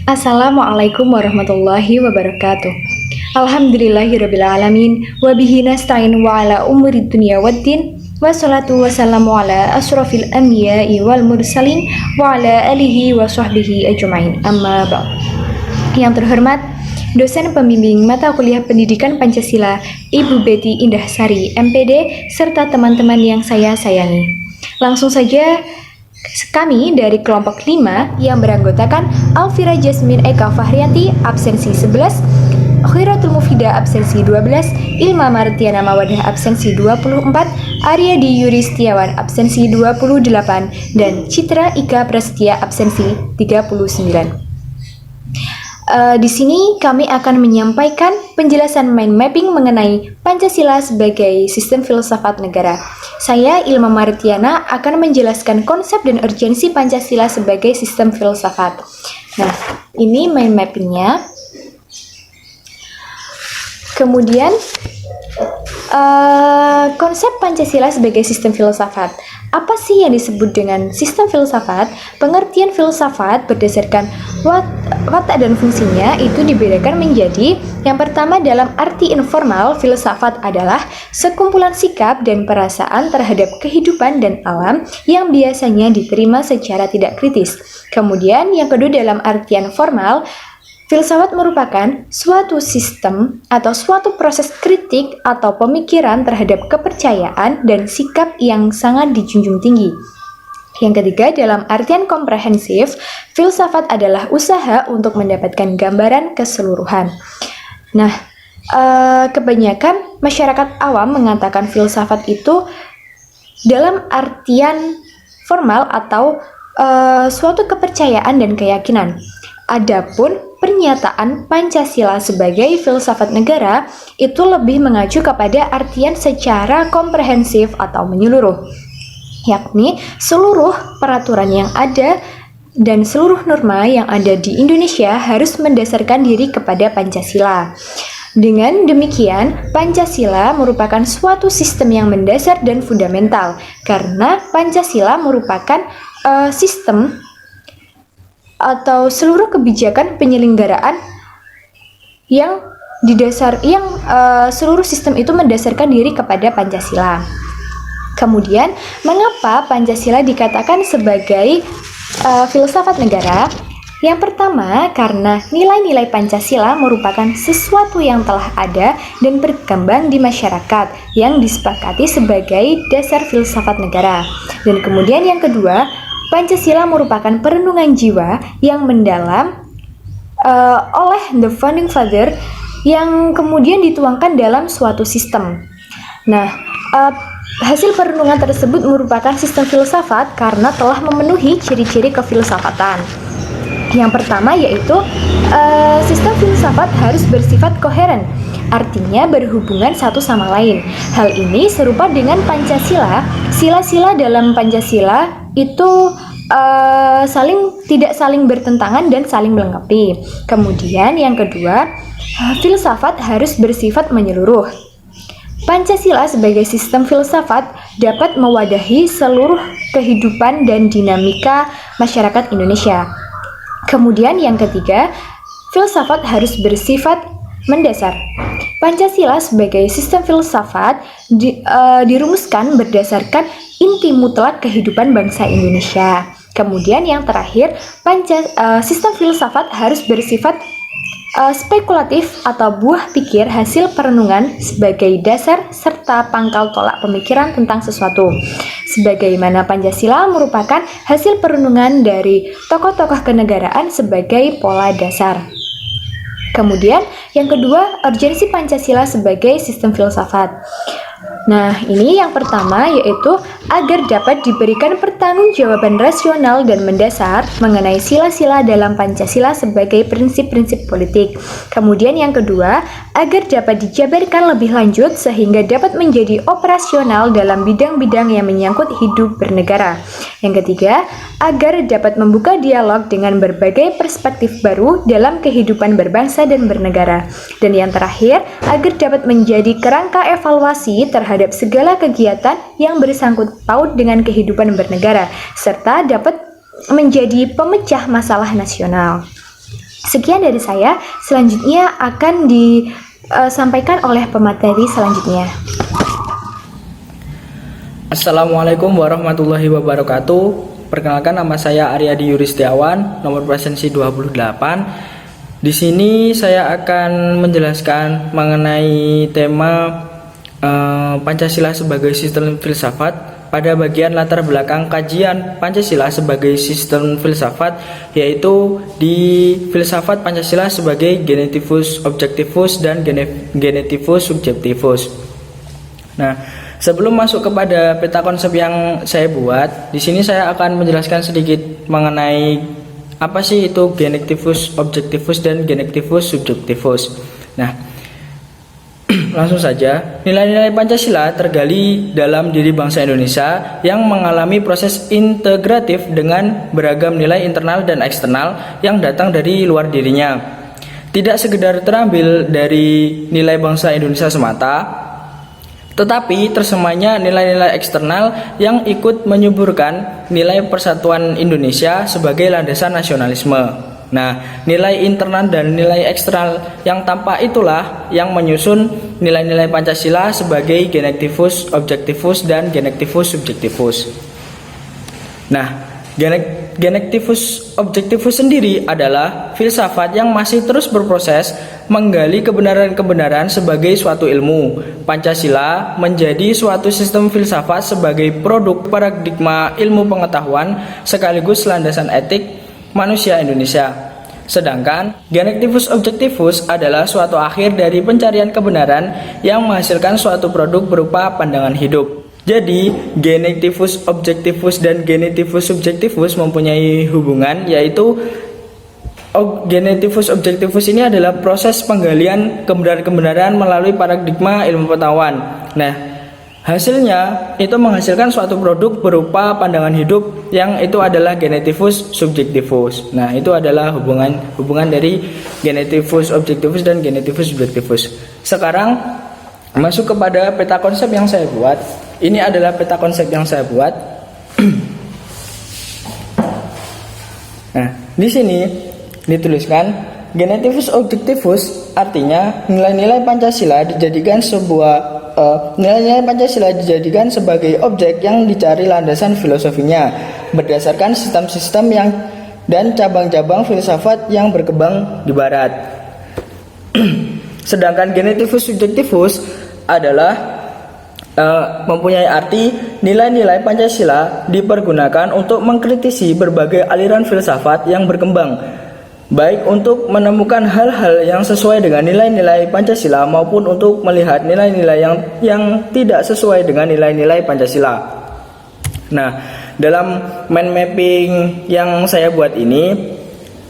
Assalamualaikum warahmatullahi wabarakatuh. Alhamdulillahirrabbilalamin. Wabihi nasta'in wa ala umuri dunia waddin. Wassalatu wassalamu ala asrafil anbiya'i wal mursalin wa ala alihi wa sahbihi ajma'in. Amma ba'd. Yang terhormat dosen pembimbing mata kuliah pendidikan Pancasila Ibu Betty Indah Sari MPD serta teman-teman yang saya sayangi. Langsung saja kami dari kelompok 5 yang beranggotakan Alfira Jasmine Eka Fahrianti absensi 11, Khairatul Mufida absensi 12, Ilma Martiana Mawadah absensi 24, Aryadi Yuri Setiawan absensi 28, dan Citra Ika Prasetya absensi 39. Di sini kami akan menyampaikan penjelasan mind mapping mengenai Pancasila sebagai sistem filsafat negara. Saya, Ilma Martiana, akan menjelaskan konsep dan urgensi Pancasila sebagai sistem filsafat. Nah, ini mind mappingnya. Kemudian, konsep Pancasila sebagai sistem filsafat. Apa sih yang disebut dengan sistem filsafat? Pengertian filsafat berdasarkan watak dan fungsinya itu dibedakan menjadi yang pertama dalam arti informal, filsafat adalah sekumpulan sikap dan perasaan terhadap kehidupan dan alam yang biasanya diterima secara tidak kritis. Kemudian yang kedua dalam artian formal, filsafat merupakan suatu sistem atau suatu proses kritik atau pemikiran terhadap kepercayaan dan sikap yang sangat dijunjung tinggi. Yang ketiga, dalam artian komprehensif, filsafat adalah usaha untuk mendapatkan gambaran keseluruhan. Nah, kebanyakan masyarakat awam mengatakan filsafat itu dalam artian formal atau suatu kepercayaan dan keyakinan. Adapun pernyataan Pancasila sebagai filsafat negara itu lebih mengacu kepada artian secara komprehensif atau menyeluruh, yakni seluruh peraturan yang ada dan seluruh norma yang ada di Indonesia harus mendasarkan diri kepada Pancasila. Dengan demikian, Pancasila merupakan suatu sistem yang mendasar dan fundamental karena Pancasila merupakan sistem atau seluruh kebijakan penyelenggaraan yang seluruh sistem itu mendasarkan diri kepada Pancasila. Kemudian, mengapa Pancasila dikatakan sebagai filsafat negara? Yang pertama, karena nilai-nilai Pancasila merupakan sesuatu yang telah ada dan berkembang di masyarakat yang disepakati sebagai dasar filsafat negara. Dan kemudian yang kedua, Pancasila merupakan perenungan jiwa yang mendalam oleh the founding father yang kemudian dituangkan dalam suatu sistem. Nah, hasil perenungan tersebut merupakan sistem filsafat karena telah memenuhi ciri-ciri kefilsafatan. Yang pertama yaitu sistem filsafat harus bersifat koheren, artinya berhubungan satu sama lain. Hal ini serupa dengan Pancasila. Sila-sila dalam Pancasila itu tidak saling bertentangan dan saling melengkapi. Kemudian yang kedua, filsafat harus bersifat menyeluruh. Pancasila sebagai sistem filsafat dapat mewadahi seluruh kehidupan dan dinamika masyarakat Indonesia. Kemudian yang ketiga, filsafat harus bersifat mendasar. Pancasila sebagai sistem filsafat dirumuskan berdasarkan inti mutlak kehidupan bangsa Indonesia. Kemudian yang terakhir, sistem filsafat harus bersifat spekulatif atau buah pikir hasil perenungan sebagai dasar serta pangkal tolak pemikiran tentang sesuatu. Sebagaimana Pancasila merupakan hasil perenungan dari tokoh-tokoh kenegaraan sebagai pola dasar. Kemudian yang kedua, urgensi Pancasila sebagai sistem filsafat. Nah, ini yang pertama yaitu agar dapat diberikan pertanggungjawaban rasional dan mendasar mengenai sila-sila dalam Pancasila sebagai prinsip-prinsip politik. Kemudian yang kedua, agar dapat dijabarkan lebih lanjut sehingga dapat menjadi operasional dalam bidang-bidang yang menyangkut hidup bernegara. Yang ketiga, agar dapat membuka dialog dengan berbagai perspektif baru dalam kehidupan berbangsa dan bernegara. Dan yang terakhir, agar dapat menjadi kerangka evaluasi terhadap segala kegiatan yang bersangkut paut dengan kehidupan bernegara, serta dapat menjadi pemecah masalah nasional. Sekian dari saya, selanjutnya akan disampaikan oleh pemateri selanjutnya. Assalamualaikum warahmatullahi wabarakatuh. Perkenalkan, nama saya Aryadi Yuristiawan, nomor presensi 28. Di sini saya akan menjelaskan mengenai tema Pancasila sebagai sistem filsafat pada bagian latar belakang kajian Pancasila sebagai sistem filsafat, yaitu di filsafat Pancasila sebagai genetivus objektivus dan genetivus subjektivus. Nah, sebelum masuk kepada peta konsep yang saya buat, di sini saya akan menjelaskan sedikit mengenai apa sih itu genetivus objektivus dan genetivus subjektivus. Nah, langsung saja, nilai-nilai Pancasila tergali dalam diri bangsa Indonesia yang mengalami proses integratif dengan beragam nilai internal dan eksternal yang datang dari luar dirinya. Tidak sekedar terambil dari nilai bangsa Indonesia semata, tetapi tersemainya nilai-nilai eksternal yang ikut menyuburkan nilai persatuan Indonesia sebagai landasan nasionalisme. Nah, nilai internal dan nilai eksternal yang tampak itulah yang menyusun nilai-nilai Pancasila sebagai genetivus objektivus dan genetivus subjektivus. Nah, genetivus objektivus sendiri adalah filsafat yang masih terus berproses menggali kebenaran-kebenaran sebagai suatu ilmu. Pancasila menjadi suatu sistem filsafat sebagai produk paradigma ilmu pengetahuan sekaligus landasan etik manusia Indonesia. Sedangkan genetivus objektivus adalah suatu akhir dari pencarian kebenaran yang menghasilkan suatu produk berupa pandangan hidup. Jadi, genetivus objektivus dan genetivus subjektivus mempunyai hubungan, yaitu genetivus objektivus ini adalah proses penggalian kebenaran-kebenaran melalui paradigma ilmu pengetahuan. Nah, hasilnya itu menghasilkan suatu produk berupa pandangan hidup yang itu adalah genetivus subjektivus. Nah, itu adalah hubungan dari genetivus objektivus dan genetivus subjektivus. Sekarang masuk kepada peta konsep yang saya buat. Ini adalah peta konsep yang saya buat. Nah, di sini dituliskan genetivus objektivus, artinya nilai-nilai Pancasila dijadikan sebagai objek yang dicari landasan filosofinya berdasarkan sistem-sistem yang dan cabang-cabang filsafat yang berkembang di barat. Sedangkan genetivus subjektivus adalah mempunyai arti nilai-nilai Pancasila dipergunakan untuk mengkritisi berbagai aliran filsafat yang berkembang, baik untuk menemukan hal-hal yang sesuai dengan nilai-nilai Pancasila maupun untuk melihat nilai-nilai yang tidak sesuai dengan nilai-nilai Pancasila. Nah, dalam mind mapping yang saya buat ini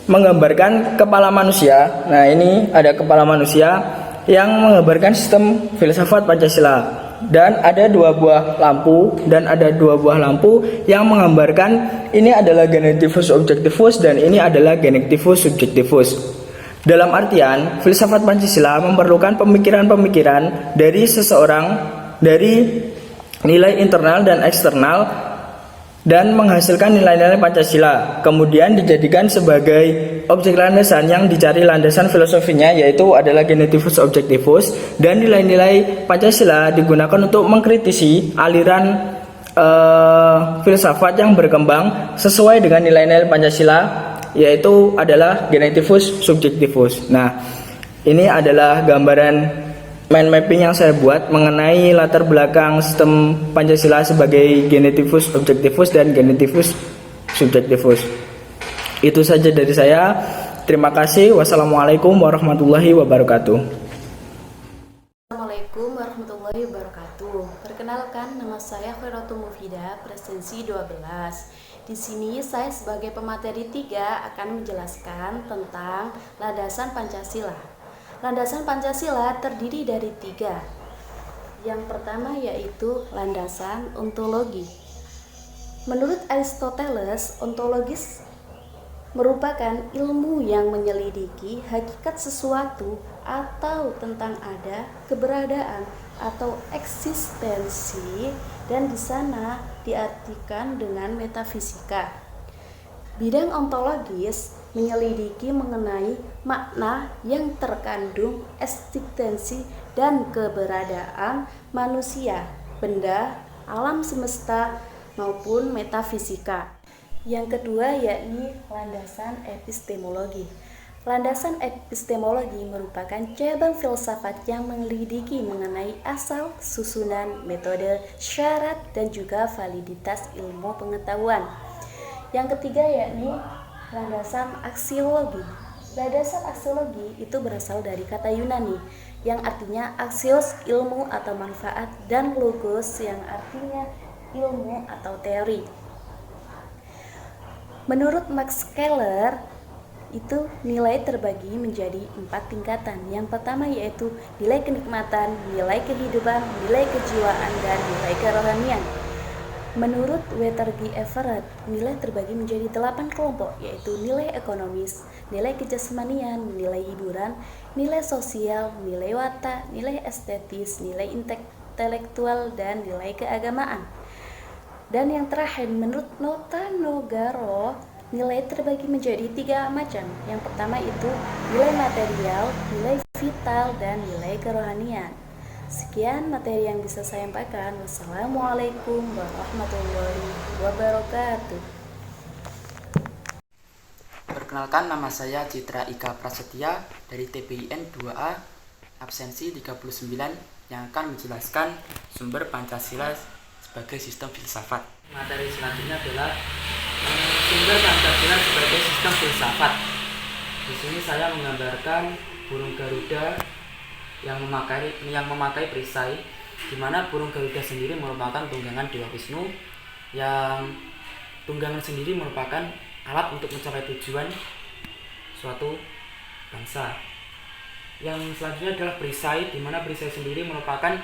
menggambarkan kepala manusia. Nah, ini ada kepala manusia yang menggambarkan sistem filsafat Pancasila. Dan ada dua buah lampu yang menggambarkan ini adalah genetivus objektivus dan ini adalah genetivus subjektivus. Dalam artian, filsafat Pancasila memerlukan pemikiran-pemikiran dari seseorang dari nilai internal dan eksternal dan menghasilkan nilai-nilai Pancasila, kemudian dijadikan sebagai objek landasan yang dicari landasan filosofinya, yaitu adalah genetivus objektivus, dan nilai-nilai Pancasila digunakan untuk mengkritisi aliran filsafat yang berkembang sesuai dengan nilai-nilai Pancasila, yaitu adalah genetivus subjektivus. Nah, ini adalah gambaran mind mapping yang saya buat mengenai latar belakang sistem Pancasila sebagai genetivus objektivus dan genetivus subjektivus. Itu saja dari saya. Terima kasih. Wassalamualaikum warahmatullahi wabarakatuh. Assalamualaikum warahmatullahi wabarakatuh. Perkenalkan, nama saya Khairatul Mufida, presensi 12. Di sini saya sebagai pemateri 3 akan menjelaskan tentang landasan Pancasila. Landasan Pancasila terdiri dari 3. Yang pertama yaitu landasan ontologi. Menurut Aristoteles, ontologis merupakan ilmu yang menyelidiki hakikat sesuatu atau tentang ada, keberadaan, atau eksistensi, dan di sana diartikan dengan metafisika. Bidang ontologis menyelidiki mengenai makna yang terkandung eksistensi dan keberadaan manusia, benda, alam semesta, maupun metafisika. Yang kedua yakni landasan epistemologi. Landasan epistemologi merupakan cabang filsafat yang menyelidiki mengenai asal, susunan, metode, syarat, dan juga validitas ilmu pengetahuan. Yang ketiga yakni landasan aksiologi. Landasan aksiologi itu berasal dari kata Yunani yang artinya aksios, ilmu atau manfaat, dan logos yang artinya ilmu atau teori. Menurut Max Keller, itu nilai terbagi menjadi 4 tingkatan. Yang pertama yaitu nilai kenikmatan, nilai kehidupan, nilai kejiwaan, dan nilai kerohanian. Menurut Walter G. Everett, nilai terbagi menjadi 8 kelompok, yaitu nilai ekonomis, nilai kejasmanian, nilai hiburan, nilai sosial, nilai watak, nilai estetis, nilai intelektual, dan nilai keagamaan. Dan yang terakhir, menurut Nota Nogaro, nilai terbagi menjadi 3 macam. Yang pertama itu nilai material, nilai vital, dan nilai kerohanian. Sekian materi yang bisa saya sampaikan. Wassalamualaikum warahmatullahi wabarakatuh. Perkenalkan, nama saya Citra Ika Prasetya dari TPIN 2A absensi 39 yang akan menjelaskan sumber Pancasila sebagai sistem filsafat. Materi selanjutnya adalah sumber Pancasila sebagai sistem filsafat. Di sini saya menggambarkan burung Garuda yang memakai perisai, di mana burung Garuda sendiri merupakan tunggangan Dewa Wisnu, yang tunggangan sendiri merupakan alat untuk mencapai tujuan suatu bangsa. Yang selanjutnya adalah perisai, di mana perisai sendiri merupakan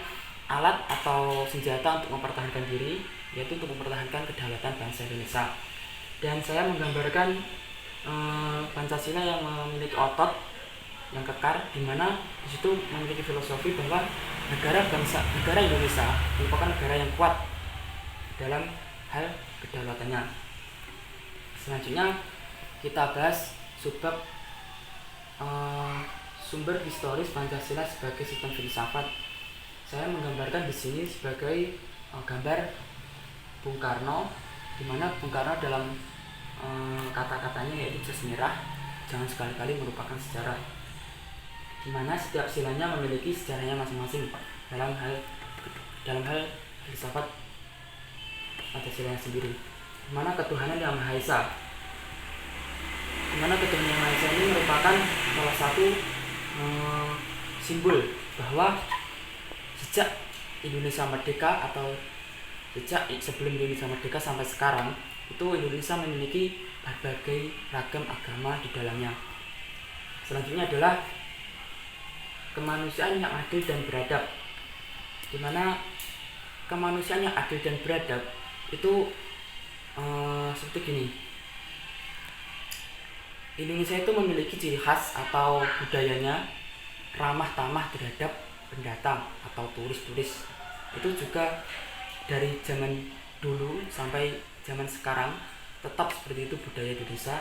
alat atau senjata untuk mempertahankan diri, yaitu untuk mempertahankan kedaulatan bangsa Indonesia. Dan saya menggambarkan Pancasila yang memiliki otot yang kekar, di mana di situ memiliki filosofi bahwa negara Indonesia merupakan negara yang kuat dalam hal kedaulatannya. Selanjutnya kita bahas subbab sumber historis Pancasila sebagai sistem filsafat. Saya menggambarkan di sini sebagai gambar Bung Karno, di mana Bung Karno dalam kata-katanya yaitu jas merah, jangan sekali-kali merupakan sejarah, di mana setiap silanya memiliki sejarahnya masing-masing dalam hal filsafat Pancasila sendiri, di mana ketuhanan yang Maha Esa, di mana ketuhanan yang Maha Esa ini merupakan salah satu simbol bahwa sejak Indonesia merdeka atau sejak sebelum Indonesia merdeka sampai sekarang, itu Indonesia memiliki berbagai ragam agama di dalamnya. Selanjutnya adalah kemanusiaan yang adil dan beradab, di mana kemanusiaan yang adil dan beradab itu seperti gini. Indonesia itu memiliki ciri khas atau budayanya ramah tamah terhadap pendatang atau turis-turis. Itu juga dari zaman dulu sampai zaman sekarang tetap seperti itu, budaya Indonesia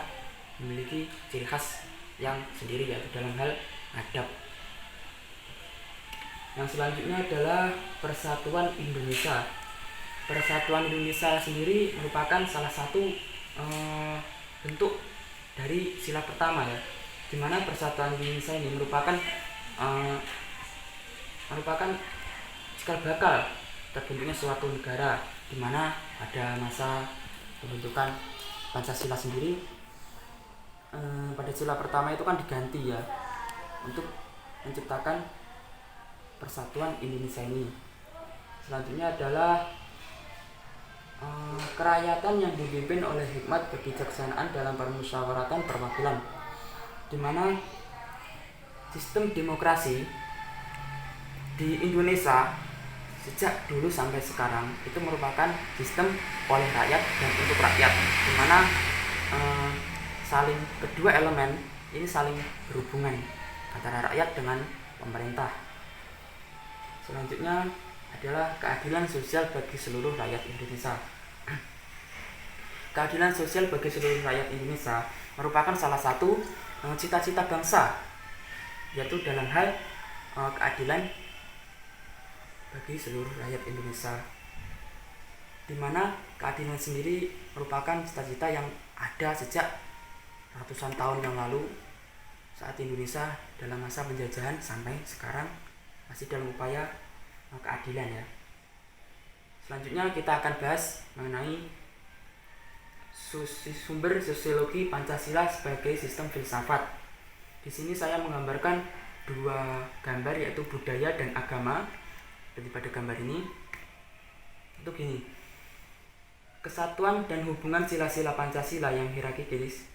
memiliki ciri khas yang sendiri, yaitu dalam hal adab. Yang selanjutnya adalah Persatuan Indonesia. Persatuan Indonesia sendiri merupakan salah satu bentuk dari sila pertama, ya, di mana Persatuan Indonesia ini merupakan cikal bakal terbentuknya suatu negara, di mana ada masa pembentukan Pancasila sendiri. Pada sila pertama itu kan diganti, ya, untuk menciptakan Persatuan Indonesia ini. Selanjutnya adalah kerakyatan yang dipimpin oleh hikmat kebijaksanaan dalam permusyawaratan perwakilan, di mana sistem demokrasi di Indonesia sejak dulu sampai sekarang itu merupakan sistem oleh rakyat dan untuk rakyat, di mana kedua elemen ini saling berhubungan antara rakyat dengan pemerintah. Selanjutnya adalah keadilan sosial bagi seluruh rakyat Indonesia. keadilan sosial bagi seluruh rakyat Indonesia merupakan salah satu cita-cita bangsa, yaitu dalam hal keadilan bagi seluruh rakyat Indonesia, di mana keadilan sendiri merupakan cita-cita yang ada sejak ratusan tahun yang lalu saat Indonesia dalam masa penjajahan sampai sekarang masih dalam upaya keadilan ya. Selanjutnya kita akan bahas mengenai sumber sosiologi Pancasila sebagai sistem filsafat. Di sini saya menggambarkan dua gambar, yaitu budaya dan agama. Jadi pada gambar ini itu gini, kesatuan dan hubungan sila-sila Pancasila yang hierarkis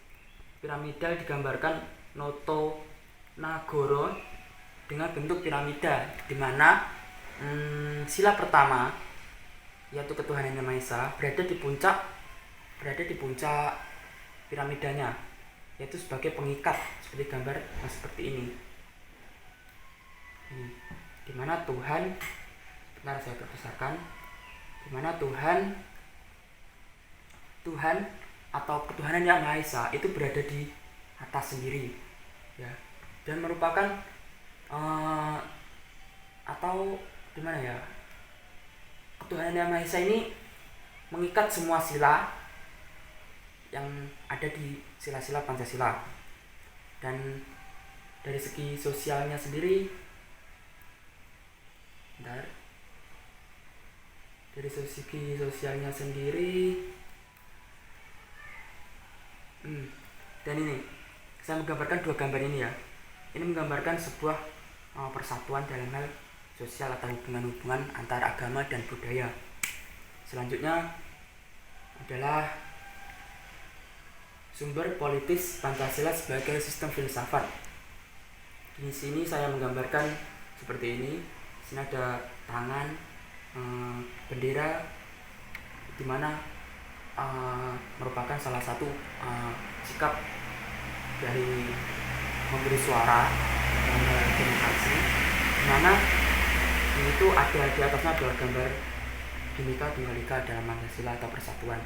piramidal digambarkan Noto Nagoro dengan bentuk piramida, di mana sila pertama yaitu ketuhanan Yang Maha Esa berada di puncak piramidanya, yaitu sebagai pengikat seperti gambar seperti ini. Di mana Tuhan, benar saya perbesarkan, di mana Tuhan atau ketuhanan Yang Maha Esa itu berada di atas sendiri ya, dan merupakan atau gimana ya, ketuhanan Yang Maha Esa ini mengikat semua sila yang ada di sila-sila Pancasila. Dan dari segi sosialnya sendiri, dan ini saya menggambarkan dua gambar ini ya. Ini menggambarkan sebuah persatuan dalam hal sosial atau hubungan antara agama dan budaya. Selanjutnya adalah sumber politis Pancasila sebagai sistem filsafat. Di sini saya menggambarkan seperti ini. Di sini ada tangan, bendera, di mana merupakan salah satu sikap dari memberi suara dalam demokrasi, di mana itu ada di atasnya adalah gambar Bhinneka Tunggal Ika dalam Pancasila atau persatuan.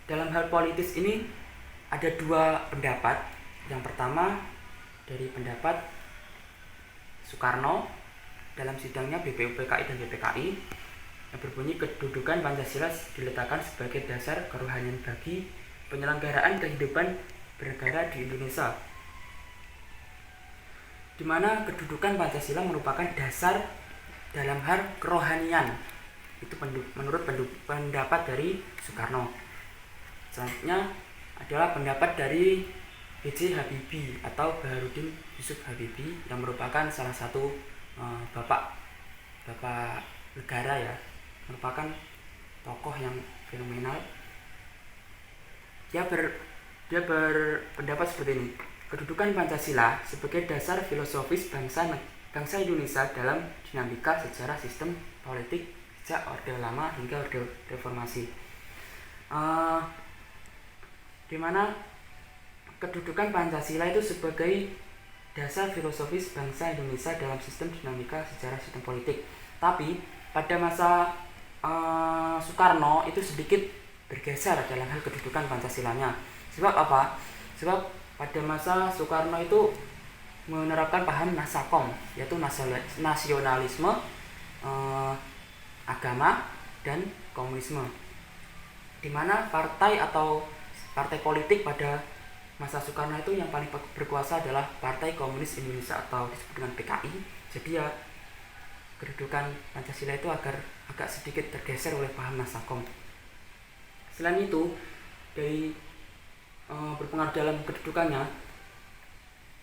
Dalam hal politis ini ada dua pendapat. Yang pertama dari pendapat Soekarno dalam sidangnya BPUPKI dan BPKI yang berbunyi, kedudukan Pancasila diletakkan sebagai dasar kerohanian bagi penyelenggaraan kehidupan bernegara di Indonesia, di mana kedudukan Pancasila merupakan dasar dalam hal kerohanian. Itu menurut pendapat dari Soekarno. Selanjutnya adalah pendapat dari B.J. Habibie atau Baharudin Yusuf Habibie yang merupakan salah satu bapak negara ya, merupakan tokoh yang fenomenal. Dia berpendapat seperti ini, kedudukan Pancasila sebagai dasar filosofis bangsa Indonesia dalam dinamika sejarah sistem politik sejak Orde Lama hingga Orde Reformasi, di mana kedudukan Pancasila itu sebagai dasar filosofis bangsa Indonesia dalam sistem dinamika sejarah sistem politik. Tapi pada masa Soekarno itu sedikit bergeser dalam hal kedudukan Pancasilanya. Sebab apa? Sebab pada masa Soekarno itu menerapkan paham nasakom, yaitu nasionalisme, agama, dan komunisme, di mana partai politik pada masa Soekarno itu yang paling berkuasa adalah Partai Komunis Indonesia atau disebut dengan PKI. Jadi ya, kedudukan Pancasila itu agak sedikit tergeser oleh paham nasakom. Selain itu, dari berpengaruh dalam kedudukannya,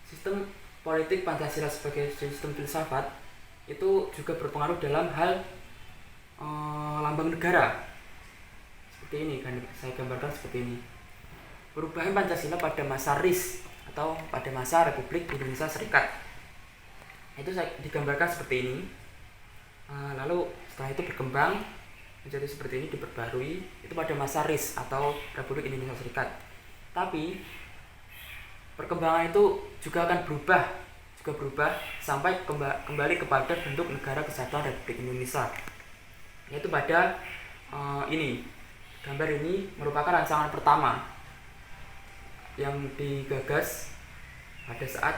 sistem politik Pancasila sebagai sistem filsafat itu juga berpengaruh dalam hal lambang negara. Seperti ini kan saya gambarkan seperti ini. Perubahan Pancasila pada masa RIS atau pada masa Republik Indonesia Serikat itu saya digambarkan seperti ini. Lalu setelah itu berkembang menjadi seperti ini, diperbarui itu pada masa RIS atau Republik Indonesia Serikat. Tapi perkembangan itu juga akan berubah sampai kembali kepada bentuk negara kesatuan Republik Indonesia, yaitu pada Ini gambar ini merupakan rancangan pertama yang digagas pada saat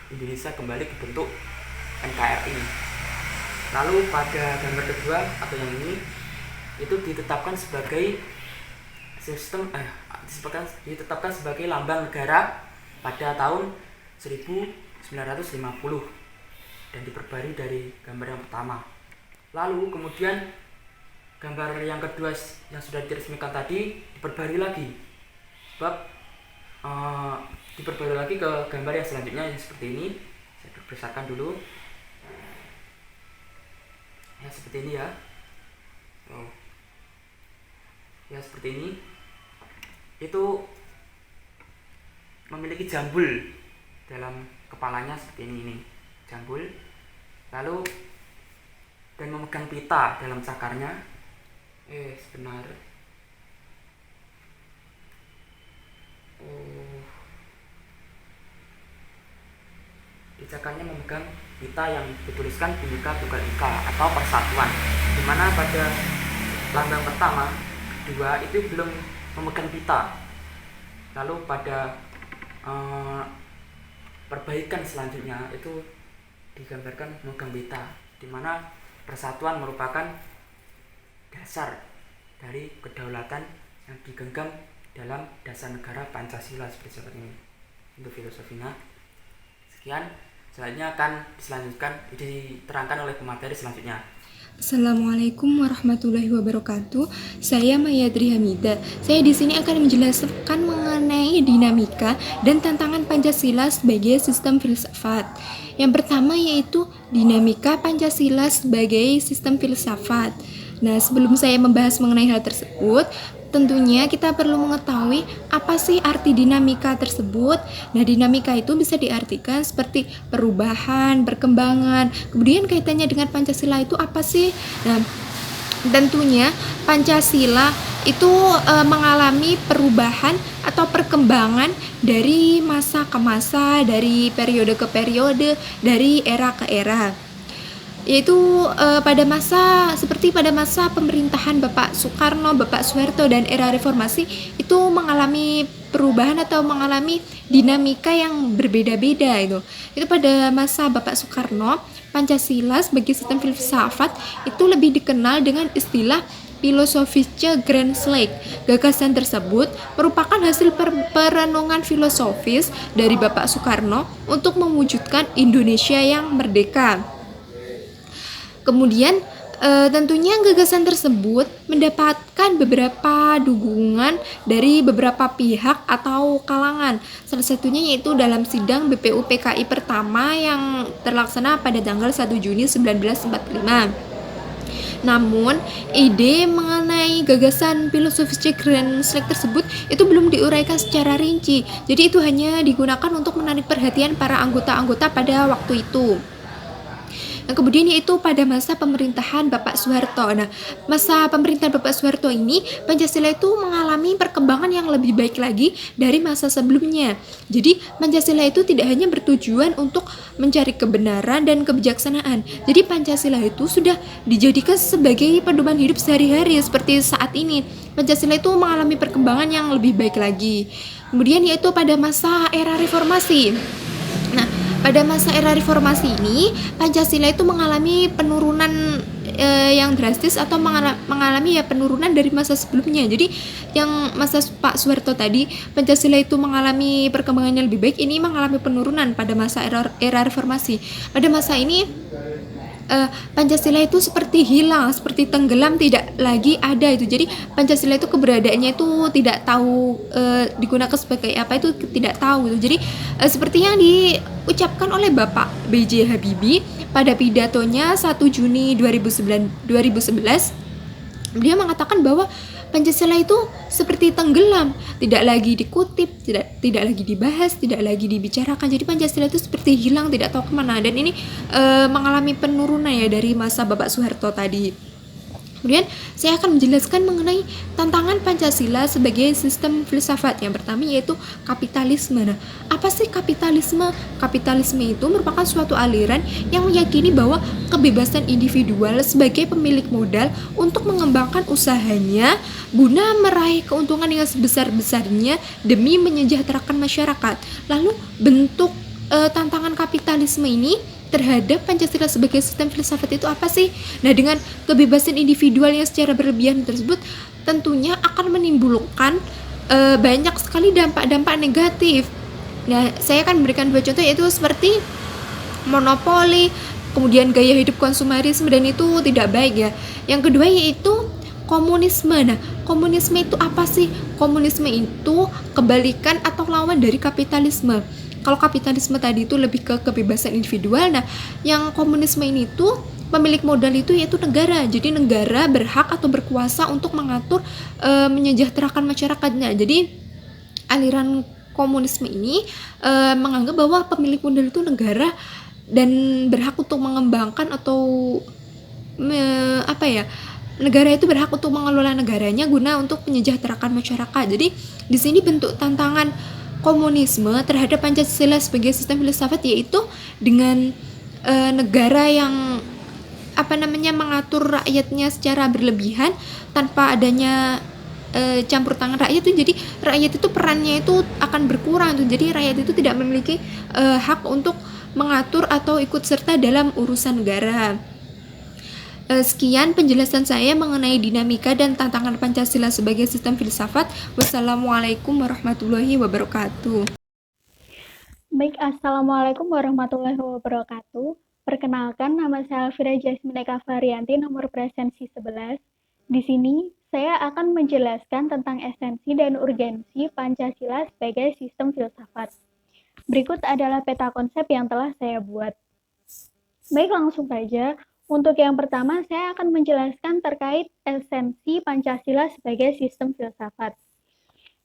Indonesia kembali ke bentuk NKRI. Lalu pada gambar kedua atau yang ini itu ditetapkan sebagai ditetapkan sebagai lambang negara pada tahun 1950 dan diperbarui dari gambar yang pertama. Lalu kemudian gambar yang kedua yang sudah diresmikan tadi diperbarui lagi, diperbarui lagi ke gambar yang selanjutnya yang seperti ini. Saya besarkan dulu ya, seperti ini ya. Ya seperti ini, itu memiliki jambul dalam kepalanya seperti ini jambul, lalu dan memegang pita dalam cakarnya. Sebentar. Di cakarnya memegang pita yang dituliskan Bhinneka Tunggal Ika atau persatuan, dimana pada lambang pertama, kedua itu belum memegang pita. Lalu pada perbaikan selanjutnya itu digambarkan memegang pita, dimana persatuan merupakan dasar dari kedaulatan yang digenggam dalam dasar negara Pancasila seperti ini. Untuk filosofinya sekian, selanjutnya akan diterangkan oleh pemateri selanjutnya. Assalamualaikum warahmatullahi wabarakatuh. Saya Mayadri Hamida. Saya di sini akan menjelaskan mengenai dinamika dan tantangan Pancasila sebagai sistem filsafat. Yang pertama yaitu dinamika Pancasila sebagai sistem filsafat. Nah, sebelum saya membahas mengenai hal tersebut, tentunya kita perlu mengetahui apa sih arti dinamika tersebut. Nah, dinamika itu bisa diartikan seperti perubahan, perkembangan. Kemudian kaitannya dengan Pancasila itu apa sih? Nah, tentunya Pancasila itu mengalami perubahan atau perkembangan dari masa ke masa, dari periode ke periode, dari era ke era. Yaitu pada masa pemerintahan Bapak Soekarno, Bapak Soeharto dan era reformasi itu mengalami perubahan atau mengalami dinamika yang berbeda-beda itu. Itu pada masa Bapak Soekarno, Pancasila sebagai sistem filsafat itu lebih dikenal dengan istilah filosofische Grenzslik. Gagasan tersebut merupakan hasil perenungan filosofis dari Bapak Soekarno untuk mewujudkan Indonesia yang merdeka. Kemudian tentunya gagasan tersebut mendapatkan beberapa dukungan dari beberapa pihak atau kalangan. Salah satunya yaitu dalam sidang BPUPKI pertama yang terlaksana pada tanggal 1 Juni 1945. Namun, ide mengenai gagasan filosofis Grenzslik tersebut itu belum diuraikan secara rinci. Jadi itu hanya digunakan untuk menarik perhatian para anggota-anggota pada waktu itu. Nah, kemudian yaitu pada masa pemerintahan Bapak Soeharto. Nah, masa pemerintahan Bapak Soeharto ini Pancasila itu mengalami perkembangan yang lebih baik lagi dari masa sebelumnya. Jadi Pancasila itu tidak hanya bertujuan untuk mencari kebenaran dan kebijaksanaan. Jadi Pancasila itu sudah dijadikan sebagai pedoman hidup sehari-hari seperti saat ini. Pancasila itu mengalami perkembangan yang lebih baik lagi. Kemudian yaitu pada masa era reformasi. Nah, pada masa era reformasi ini Pancasila itu mengalami penurunan yang drastis atau mengalami penurunan dari masa sebelumnya. Jadi yang masa Pak Soeharto tadi Pancasila itu mengalami perkembangannya lebih baik, ini mengalami penurunan pada masa era reformasi. Pada masa ini Pancasila itu seperti hilang, seperti tenggelam, tidak lagi ada itu. Jadi Pancasila itu keberadaannya itu tidak tahu digunakan sebagai apa, itu tidak tahu gitu. Jadi seperti yang diucapkan oleh Bapak B.J. Habibie pada pidatonya 1 Juni 2011, dia mengatakan bahwa Pancasila itu seperti tenggelam, tidak lagi dikutip, tidak lagi dibahas, tidak lagi dibicarakan. Jadi Pancasila itu seperti hilang, tidak tahu kemana. Dan ini mengalami penurunan ya dari masa Bapak Soeharto tadi. Kemudian saya akan menjelaskan mengenai tantangan Pancasila sebagai sistem filsafat. Yang pertama yaitu kapitalisme. Nah, apa sih kapitalisme? Kapitalisme itu merupakan suatu aliran yang meyakini bahwa kebebasan individual sebagai pemilik modal untuk mengembangkan usahanya guna meraih keuntungan yang sebesar-besarnya demi menyejahterakan masyarakat. Lalu bentuk tantangan kapitalisme ini terhadap Pancasila sebagai sistem filsafat itu apa sih? Nah, dengan kebebasan individual yang secara berlebihan tersebut tentunya akan menimbulkan banyak sekali dampak-dampak negatif. Nah, saya akan memberikan dua contoh, yaitu seperti monopoli, kemudian gaya hidup konsumerisme, dan itu tidak baik ya. Yang kedua yaitu komunisme. Nah, komunisme itu apa sih? Komunisme itu kebalikan atau lawan dari kapitalisme. Kalau kapitalisme tadi itu lebih ke kebebasan individual, nah yang komunisme ini tuh pemilik modal itu yaitu negara. Jadi negara berhak atau berkuasa untuk mengatur menyejahterakan masyarakatnya. Jadi aliran komunisme ini menganggap bahwa pemilik modal itu negara dan berhak untuk mengembangkan atau negara itu berhak untuk mengelola negaranya guna untuk menyejahterakan masyarakat. Jadi di sini bentuk tantangan komunisme terhadap Pancasila sebagai sistem filsafat yaitu dengan negara yang mengatur rakyatnya secara berlebihan tanpa adanya campur tangan rakyat itu. Jadi rakyat itu perannya itu akan berkurang tuh. Jadi rakyat itu tidak memiliki hak untuk mengatur atau ikut serta dalam urusan negara. Sekian penjelasan saya mengenai dinamika dan tantangan Pancasila sebagai sistem filsafat. Wassalamualaikum warahmatullahi wabarakatuh. Baik, Assalamualaikum warahmatullahi wabarakatuh. Perkenalkan, nama saya Alfira Jasmine Eka Varianti, nomor presensi 11. Di sini, saya akan menjelaskan tentang esensi dan urgensi Pancasila sebagai sistem filsafat. Berikut adalah peta konsep yang telah saya buat. Baik, langsung saja. Untuk yang pertama, saya akan menjelaskan terkait esensi Pancasila sebagai sistem filsafat.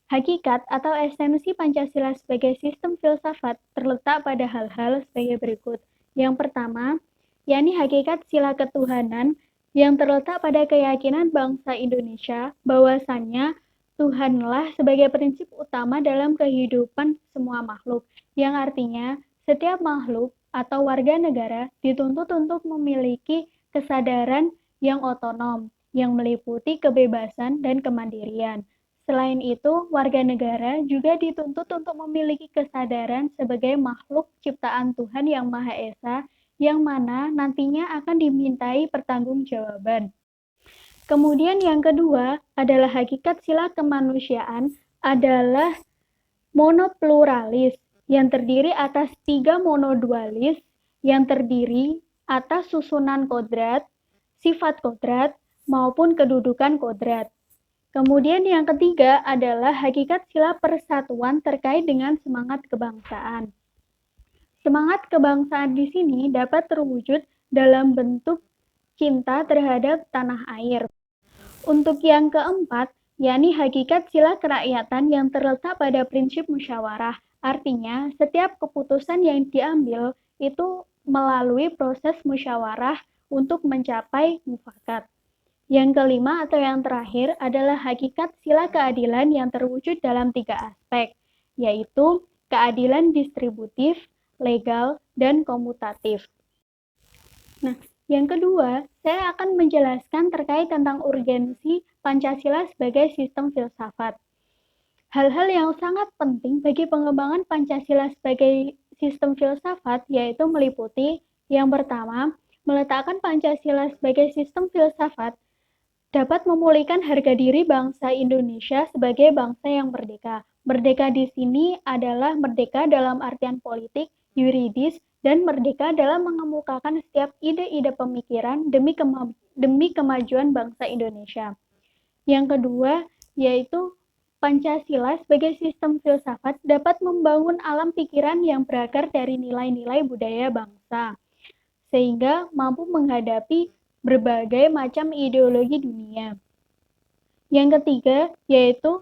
Hakikat atau esensi Pancasila sebagai sistem filsafat terletak pada hal-hal sebagai berikut. Yang pertama, yakni hakikat sila ketuhanan yang terletak pada keyakinan bangsa Indonesia bahwasannya Tuhanlah sebagai prinsip utama dalam kehidupan semua makhluk, yang artinya setiap makhluk atau warga negara dituntut untuk memiliki kesadaran yang otonom, yang meliputi kebebasan dan kemandirian. Selain itu, warga negara juga dituntut untuk memiliki kesadaran sebagai makhluk ciptaan Tuhan Yang Maha Esa, yang mana nantinya akan dimintai pertanggungjawaban. Kemudian yang kedua adalah hakikat sila kemanusiaan adalah monopluralis, yang terdiri atas 3 monodualis, yang terdiri atas susunan kodrat, sifat kodrat, maupun kedudukan kodrat. Kemudian yang ketiga adalah hakikat sila persatuan terkait dengan semangat kebangsaan. Semangat kebangsaan di sini dapat terwujud dalam bentuk cinta terhadap tanah air. Untuk yang keempat, yakni hakikat sila kerakyatan yang terletak pada prinsip musyawarah. Artinya, setiap keputusan yang diambil itu melalui proses musyawarah untuk mencapai mufakat. Yang kelima atau yang terakhir adalah hakikat sila keadilan yang terwujud dalam 3 aspek, yaitu keadilan distributif, legal, dan komutatif. Nah, yang kedua, saya akan menjelaskan terkait tentang urgensi Pancasila sebagai sistem filsafat. Hal-hal yang sangat penting bagi pengembangan Pancasila sebagai sistem filsafat yaitu meliputi yang pertama, meletakkan Pancasila sebagai sistem filsafat dapat memulihkan harga diri bangsa Indonesia sebagai bangsa yang merdeka. Merdeka di sini adalah merdeka dalam artian politik, yuridis, dan merdeka dalam mengemukakan setiap ide-ide pemikiran demi kemajuan bangsa Indonesia. Yang kedua, yaitu Pancasila sebagai sistem filsafat dapat membangun alam pikiran yang berakar dari nilai-nilai budaya bangsa, sehingga mampu menghadapi berbagai macam ideologi dunia. Yang ketiga, yaitu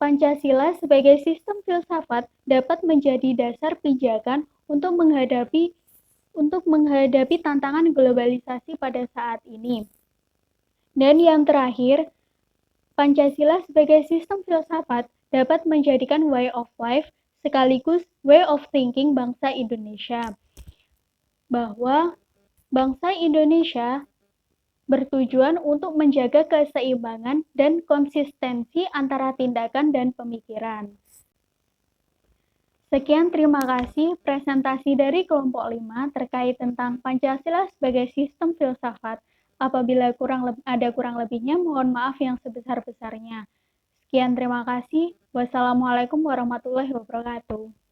Pancasila sebagai sistem filsafat dapat menjadi dasar pijakan untuk menghadapi tantangan globalisasi pada saat ini. Dan yang terakhir, Pancasila sebagai sistem filsafat dapat menjadikan way of life sekaligus way of thinking bangsa Indonesia. Bahwa bangsa Indonesia bertujuan untuk menjaga keseimbangan dan konsistensi antara tindakan dan pemikiran. Sekian, terima kasih presentasi dari kelompok 5 terkait tentang Pancasila sebagai sistem filsafat. Apabila ada kurang lebihnya, mohon maaf yang sebesar-besarnya. Sekian, terima kasih. Wassalamualaikum warahmatullahi wabarakatuh.